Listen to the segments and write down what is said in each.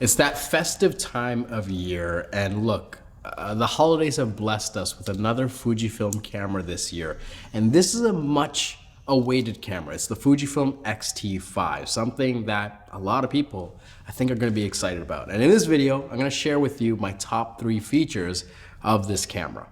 It's that festive time of year, and look, the holidays have blessed us with another Fujifilm camera this year, and this is a much awaited camera. It's the Fujifilm X-T5, something that a lot of people I think are going to be excited about. And in this video, I'm going to share with you my top 3 features of this camera.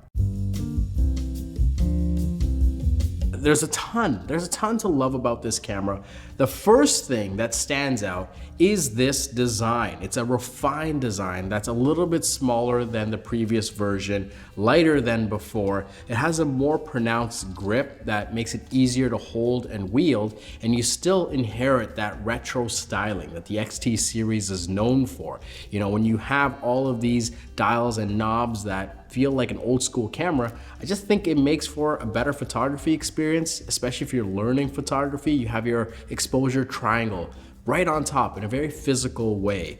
There's a ton to love about this camera. The first thing that stands out is this design. It's a refined design that's a little bit smaller than the previous version, lighter than before. It has a more pronounced grip that makes it easier to hold and wield, and you still inherit that retro styling that the XT series is known for. You know, when you have all of these dials and knobs that feel like an old school camera, I just think it makes for a better photography experience, especially if you're learning photography. You have your exposure triangle right on top in a very physical way.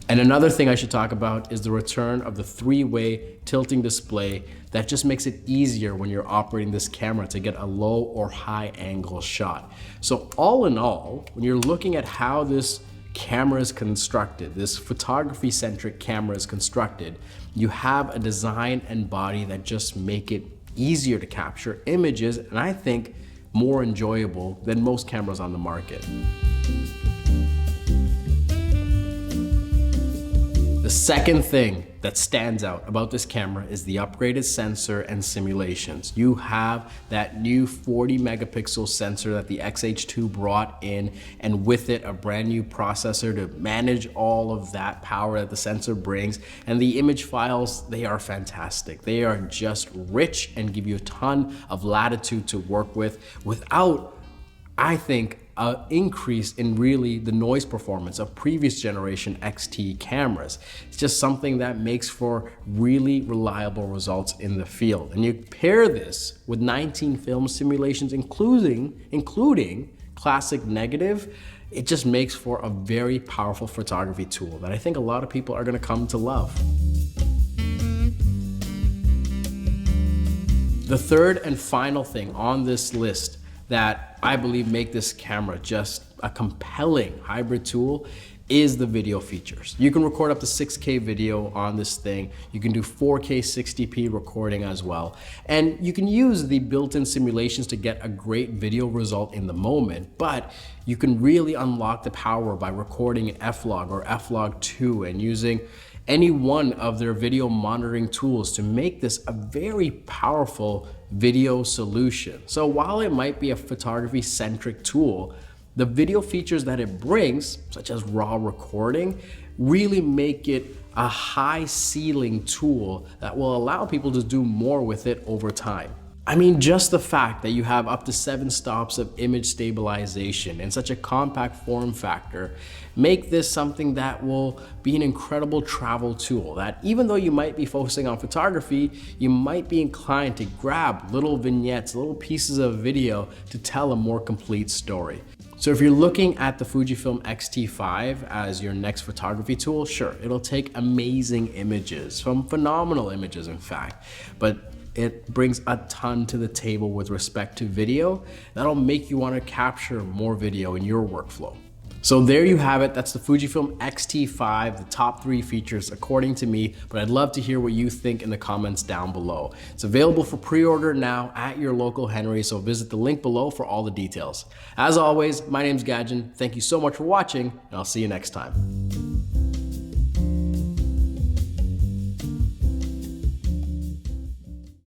And another thing I should talk about is the return of the 3-way tilting display that just makes it easier when you're operating this camera to get a low or high angle shot. So all in all, when you're looking at how this camera is constructed, this photography-centric camera is constructed, you have a design and body that just make it easier to capture images, and I think more enjoyable than most cameras on the market. The second thing that stands out about this camera is the upgraded sensor and simulations. You have that new 40 megapixel sensor that the XH2 brought in, and with it a brand new processor to manage all of that power that the sensor brings. And the image files, they are fantastic. They are just rich and give you a ton of latitude to work with without, I think, an increase in really the noise performance of previous generation XT cameras. It's just something that makes for really reliable results in the field. And you pair this with 19 film simulations, including classic negative, it just makes for a very powerful photography tool that I think a lot of people are gonna come to love. The third and final thing on this list that I believe make this camera just a compelling hybrid tool is the video features. You can record up to 6K video on this thing. You can do 4K 60p recording as well. And you can use the built-in simulations to get a great video result in the moment, but you can really unlock the power by recording in F-Log or F-Log 2 and using any one of their video monitoring tools to make this a very powerful video solution. So while it might be a photography-centric tool, the video features that it brings, such as raw recording, really make it a high ceiling tool that will allow people to do more with it over time. I mean, just the fact that you have up to 7 stops of image stabilization in such a compact form factor make this something that will be an incredible travel tool that even though you might be focusing on photography, you might be inclined to grab little vignettes, little pieces of video to tell a more complete story. So if you're looking at the Fujifilm X-T5 as your next photography tool, sure, it'll take amazing images, some phenomenal images in fact, but it brings a ton to the table with respect to video that'll make you want to capture more video in your workflow. So there you have it. That's the Fujifilm X-T5, the top 3 features according to me, but I'd love to hear what you think in the comments down below. It's available for pre-order now at your local Henry, so visit the link below for all the details. As always, my name's Gajan. Thank you so much for watching, and I'll see you next time.